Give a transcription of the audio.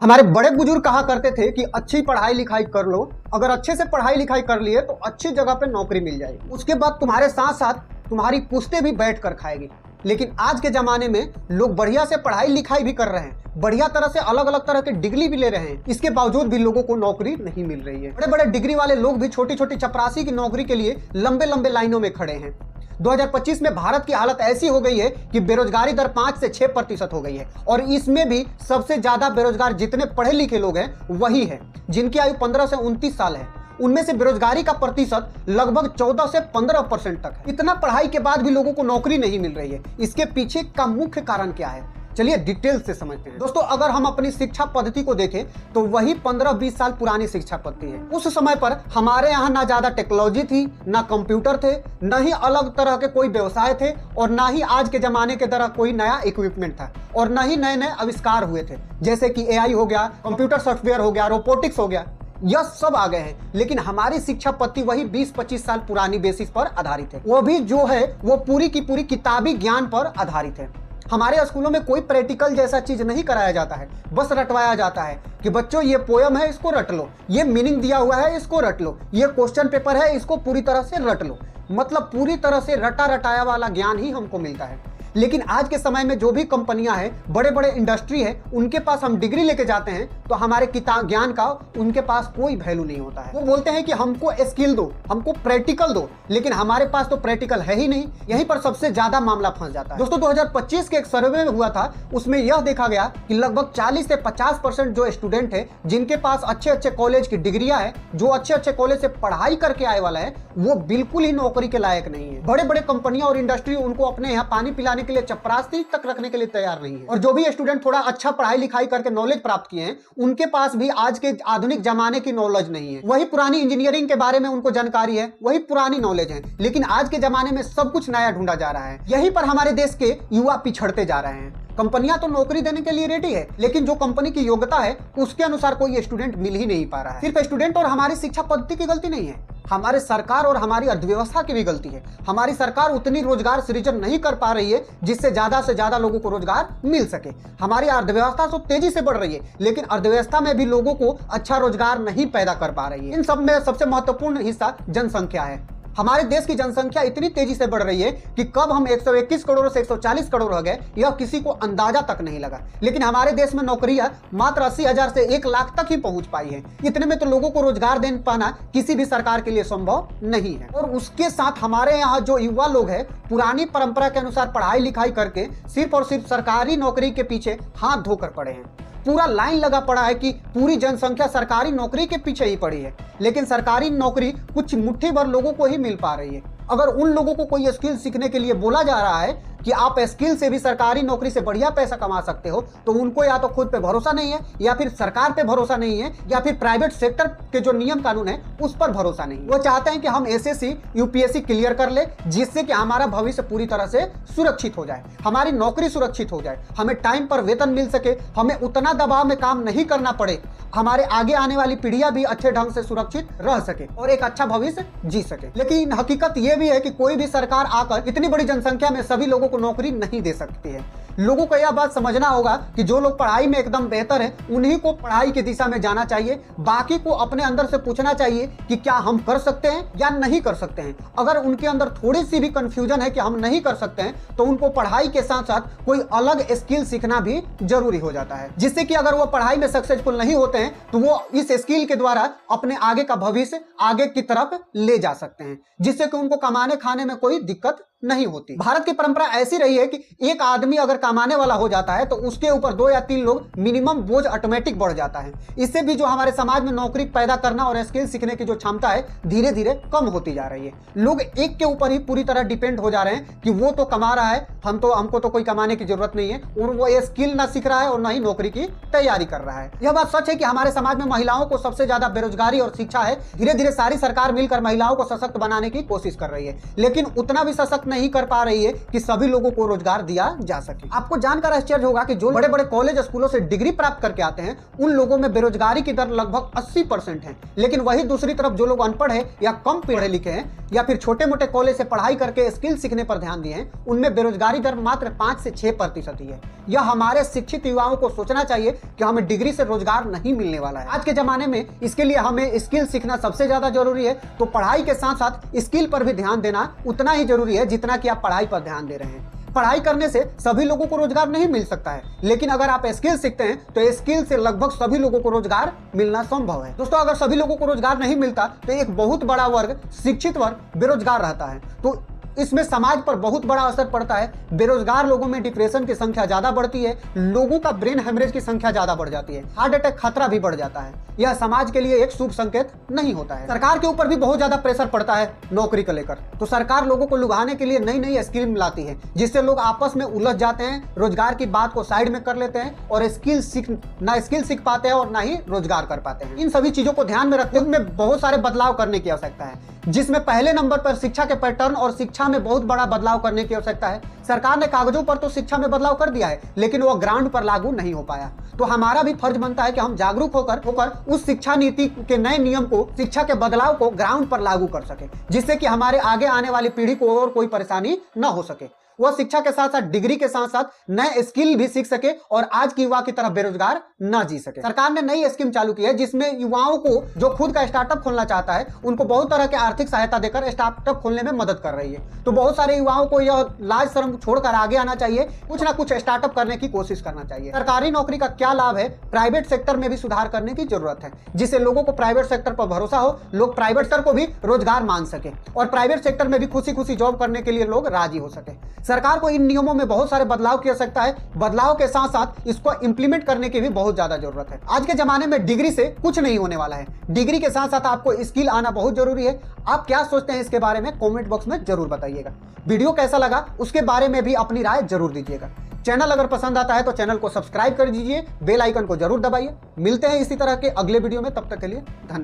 हमारे बड़े बुजुर्ग कहा करते थे कि अच्छी पढ़ाई लिखाई कर लो, अगर अच्छे से पढ़ाई लिखाई कर लिए तो अच्छी जगह पे नौकरी मिल जाएगी, उसके बाद तुम्हारे साथ साथ तुम्हारी पुश्तें भी बैठ कर खाएगी। लेकिन आज के ज़माने में लोग बढ़िया से पढ़ाई लिखाई भी कर रहे हैं, बढ़िया तरह से अलग अलग तरह के डिग्री भी ले रहे हैं, इसके बावजूद भी लोगों को नौकरी नहीं मिल रही है। बड़े बड़े डिग्री वाले लोग भी छोटी छोटी चपरासी की नौकरी के लिए लंबे लंबे लाइनों में खड़े हैं। 2025 में भारत की हालत ऐसी हो गई है कि बेरोजगारी दर 5 से 6% हो गई है, और इसमें भी सबसे ज्यादा बेरोजगार जितने पढ़े लिखे लोग हैं वही है जिनकी आयु 15 से 29 साल है। उनमें से बेरोजगारी का प्रतिशत लगभग 14 से 15% तक है। इतना पढ़ाई के बाद भी लोगों को नौकरी नहीं मिल रही है, इसके पीछे का मुख्य कारण क्या है, चलिए डिटेल से समझते हैं। दोस्तों, अगर हम अपनी शिक्षा पद्धति को देखें तो वही 15-20 साल पुरानी शिक्षा पद्धति है। उस समय पर हमारे यहाँ ना ज्यादा टेक्नोलॉजी थी, ना कंप्यूटर थे, न ही अलग तरह के कोई व्यवसाय थे, और ना ही आज के जमाने के तरह कोई नया इक्विपमेंट था, और ना ही नए नए आविष्कार हुए थे, जैसे कि एआई हो गया, कंप्यूटर सॉफ्टवेयर हो गया, रोबोटिक्स हो गया, यह सब आ गए हैं। लेकिन हमारी शिक्षा पद्धति वही 20-25 साल पुरानी बेसिस पर आधारित है। वो भी जो है वो पूरी की पूरी किताबी ज्ञान पर आधारित है। हमारे स्कूलों में कोई प्रैक्टिकल जैसा चीज नहीं कराया जाता है, बस रटवाया जाता है कि बच्चों ये पोयम है, इसको रट लो, ये मीनिंग दिया हुआ है, इसको रट लो, ये क्वेश्चन पेपर है, इसको पूरी तरह से रट लो। मतलब पूरी तरह से रटा रटाया वाला ज्ञान ही हमको मिलता है। लेकिन आज के समय में जो भी कंपनियां हैं, बड़े बड़े इंडस्ट्री है, उनके पास हम डिग्री लेके जाते हैं तो हमारे किताब ज्ञान का उनके पास कोई वैल्यू नहीं होता है। वो बोलते हैं कि हमको स्किल दो, हमको प्रैक्टिकल दो, लेकिन हमारे पास तो प्रैक्टिकल है ही नहीं। यहीं पर सबसे ज्यादा मामला फंस जाता है। दोस्तों, 2025 के एक सर्वे में हुआ था, उसमें यह देखा गया कि लगभग 40 से 50% जो स्टूडेंट है जिनके पास अच्छे अच्छे कॉलेज की डिग्रियां है, जो अच्छे अच्छे कॉलेज से पढ़ाई करके आए वाला है, वो बिल्कुल ही नौकरी के लायक नहीं है। बड़े बड़े कंपनियां और इंडस्ट्री उनको अपने यहाँ पानी पिलाने के लिए चपरासी तक रखने के लिए तैयार नहीं है। और जो भी स्टूडेंट थोड़ा अच्छा पढ़ाई लिखाई करके नॉलेज प्राप्त किए हैं, उनके पास भी आज के आधुनिक जमाने की नॉलेज नहीं है। वही पुरानी इंजीनियरिंग के बारे में उनको जानकारी है, वही पुरानी नॉलेज है, लेकिन आज के जमाने में सब कुछ नया ढूंढा जा रहा है। यहीं पर हमारे देश के युवा पिछड़ते जा रहे हैं। कंपनियां तो नौकरी देने के लिए रेडी है, लेकिन जो कंपनी की योग्यता है उसके अनुसार कोई स्टूडेंट मिल ही नहीं पा रहा है। सिर्फ स्टूडेंट और हमारी शिक्षा पद्धति की गलती नहीं है, हमारे सरकार और हमारी अर्थव्यवस्था की भी गलती है। हमारी सरकार उतनी रोजगार सृजन नहीं कर पा रही है जिससे ज्यादा से ज्यादा लोगों को रोजगार मिल सके। हमारी अर्थव्यवस्था तो तेजी से बढ़ रही है, लेकिन अर्थव्यवस्था में भी लोगों को अच्छा रोजगार नहीं पैदा कर पा रही है। इन सब में सबसे महत्वपूर्ण हिस्सा जनसंख्या है। हमारे देश की जनसंख्या इतनी तेजी से बढ़ रही है कि कब हम 121 करोड़ से 140 करोड़ हो गए यह किसी को अंदाजा तक नहीं लगा। लेकिन हमारे देश में नौकरियां मात्र 80,000 से 1 लाख तक ही पहुंच पाई है। इतने में तो लोगों को रोजगार दे पाना किसी भी सरकार के लिए संभव नहीं है। और उसके साथ हमारे यहाँ जो युवा लोग हैं, पुरानी परंपरा के अनुसार पढ़ाई लिखाई करके सिर्फ और सिर्फ सरकारी नौकरी के पीछे हाथ धोकर पड़े हैं। पूरा लाइन लगा पड़ा है कि पूरी जनसंख्या सरकारी नौकरी के पीछे ही पड़ी है, लेकिन सरकारी नौकरी कुछ मुट्ठी भर लोगों को ही मिल पा रही है। अगर उन लोगों को कोई स्किल सीखने के लिए बोला जा रहा है कि आप स्किल से भी सरकारी नौकरी से बढ़िया पैसा कमा सकते हो, तो उनको या तो खुद पे भरोसा नहीं है, या फिर सरकार पे भरोसा नहीं है, या फिर प्राइवेट सेक्टर के जो नियम कानून है उस पर भरोसा नहीं। वो चाहते हैं कि हम एसएससी यूपीएससी क्लियर कर ले, जिससे कि हमारा भविष्य पूरी तरह से सुरक्षित हो जाए, हमारी नौकरी सुरक्षित हो जाए, हमें टाइम पर वेतन मिल सके, हमें उतना दबाव में काम नहीं करना पड़े, हमारे आगे आने वाली पीढ़ियां भी अच्छे ढंग से सुरक्षित रह सके और एक अच्छा भविष्य जी सके। लेकिन हकीकत यह भी है कि कोई भी सरकार आकर इतनी बड़ी जनसंख्या में सभी लोगों को नौकरी नहीं दे सकती है। लोगों को यह बात समझना होगा कि जो लोग पढ़ाई में एकदम बेहतर हैं, उन्हीं को पढ़ाई की दिशा में जाना चाहिए। बाकी को अपने अंदर से पूछना चाहिए कि क्या हम कर सकते हैं या नहीं कर सकते हैं। अगर उनके अंदर थोड़ी सी भी कंफ्यूजन है कि हम नहीं कर सकते हैं, तो उनको पढ़ाई के साथ साथ कोई अलग स्किल सीखना भी जरूरी हो जाता है, जिससे कि अगर वो पढ़ाई में सक्सेसफुल नहीं होते हैं तो वो इस स्किल के द्वारा अपने आगे का भविष्य आगे की तरफ ले जा सकते हैं, जिससे कि उनको कमाने खाने में कोई दिक्कत नहीं होती। भारत की परंपरा ऐसी रही है कि एक आदमी अगर कमाने वाला हो जाता है तो उसके ऊपर 2 या 3 लोग मिनिमम बोझ ऑटोमेटिक बढ़ जाता है। इससे भी जो हमारे समाज में नौकरी पैदा करना और स्किल सीखने की जो क्षमता है धीरे धीरे कम होती जा रही है। लोग एक के ऊपर ही पूरी तरह डिपेंड हो जा रहे हैं कि वो तो कमा रहा है, हमको तो कोई कमाने की जरूरत नहीं है, और वो ये स्किल ना सीख रहा है और ना ही नौकरी की तैयारी कर रहा है। यह बात सच है कि हमारे समाज में महिलाओं को सबसे ज्यादा बेरोजगारी और शिक्षा है। धीरे धीरे सारी सरकार मिलकर महिलाओं को सशक्त बनाने की कोशिश कर रही है, लेकिन उतना भी सशक्त नहीं कर पा रही है कि सभी लोगों को रोजगार दिया जा सके। आपको जानकर आश्चर्य होगा कि जो बड़े बड़े कॉलेज स्कूलों से डिग्री प्राप्त करके आते हैं उन लोगों में बेरोजगारी की दर लगभग 80% है, लेकिन वही दूसरी तरफ जो लोग अनपढ़ है या कम पढ़े लिखे हैं या फिर छोटे मोटे कॉलेज से पढ़ाई करके स्किल सीखने पर ध्यान दिए हैं, उनमें बेरोजगारी दर मात्र 5 से 6% ही है। यह हमारे शिक्षित युवाओं को सोचना चाहिए कि हमें डिग्री से रोजगार नहीं मिलने वाला है। आज के जमाने में इसके लिए हमें स्किल सीखना सबसे ज्यादा जरूरी है, तो पढ़ाई के साथ साथ स्किल पर भी ध्यान देना उतना ही जरूरी है जितना कि आप पढ़ाई पर ध्यान दे रहे हैं। पढ़ाई करने से सभी लोगों को रोजगार नहीं मिल सकता है, लेकिन अगर आप स्किल सीखते हैं तो स्किल से लगभग सभी लोगों को रोजगार मिलना संभव है। दोस्तों, अगर सभी लोगों को रोजगार नहीं मिलता तो एक बहुत बड़ा वर्ग, शिक्षित वर्ग बेरोजगार रहता है, तो इसमें समाज पर बहुत बड़ा असर पड़ता है। बेरोजगार लोगों में डिप्रेशन की संख्या ज्यादा बढ़ती है, लोगों का ब्रेन हेमरेज की संख्या ज्यादा बढ़ जाती है, हार्ट अटैक खतरा भी बढ़ जाता है। यह समाज के लिए एक शुभ संकेत नहीं होता है। सरकार के ऊपर भी बहुत ज्यादा प्रेशर पड़ता है नौकरी को लेकर, तो सरकार लोगों को लुभाने के लिए नई नई स्कीम लाती है, जिससे लोग आपस में उलझ जाते हैं, रोजगार की बात को साइड में कर लेते हैं और स्किल सीख पाते हैं और ना ही रोजगार कर पाते हैं। इन सभी चीजों को ध्यान में रखते हुए बहुत सारे बदलाव करने की आवश्यकता है, जिसमें पहले नंबर पर शिक्षा के पैटर्न और शिक्षा में बहुत बड़ा बदलाव करने की आवश्यकता है। सरकार ने कागजों पर तो शिक्षा में बदलाव कर दिया है, लेकिन वह ग्राउंड पर लागू नहीं हो पाया। तो हमारा भी फर्ज बनता है कि हम जागरूक होकर उस शिक्षा नीति के नए नियम को, शिक्षा के बदलाव को ग्राउंड पर लागू कर सके, जिससे कि हमारे आगे आने वाली पीढ़ी को और कोई परेशानी न हो सके। वह शिक्षा के साथ साथ डिग्री के साथ साथ नए स्किल भी सीख सके और आज की युवा की तरह बेरोजगार ना जी सके। सरकार ने नई स्कीम चालू की है, जिसमें युवाओं को जो खुद का स्टार्टअप खोलना चाहता है उनको बहुत तरह के आर्थिक सहायता देकर स्टार्टअप खोलने में मदद कर रही है। तो बहुत सारे युवाओं को यह लाज शर्म छोड़कर आगे आना चाहिए, कुछ ना कुछ स्टार्टअप करने की कोशिश करना चाहिए। सरकारी नौकरी का क्या लाभ है, प्राइवेट सेक्टर में भी सुधार करने की जरूरत है, जिससे लोगों को प्राइवेट सेक्टर पर भरोसा हो, लोग प्राइवेट सेक्टर को भी रोजगार मान सके और प्राइवेट सेक्टर में भी खुशी खुशी जॉब करने के लिए लोग राजी हो सके। सरकार को इन नियमों में बहुत सारे बदलाव की आवश्यकता है, बदलाव के साथ साथ इसको इंप्लीमेंट करने की भी बहुत ज्यादा जरूरत है। आज के जमाने में डिग्री से कुछ नहीं होने वाला है, डिग्री के साथ साथ आपको स्किल आना बहुत जरूरी है। आप क्या सोचते हैं इसके बारे में कमेंट बॉक्स में जरूर बताइएगा। वीडियो कैसा लगा उसके बारे में भी अपनी राय जरूर दीजिएगा। चैनल अगर पसंद आता है तो चैनल को सब्सक्राइब कर दीजिए, बेल आइकन को जरूर दबाइए। मिलते हैं इसी तरह के अगले वीडियो में, तब तक के लिए धन्यवाद।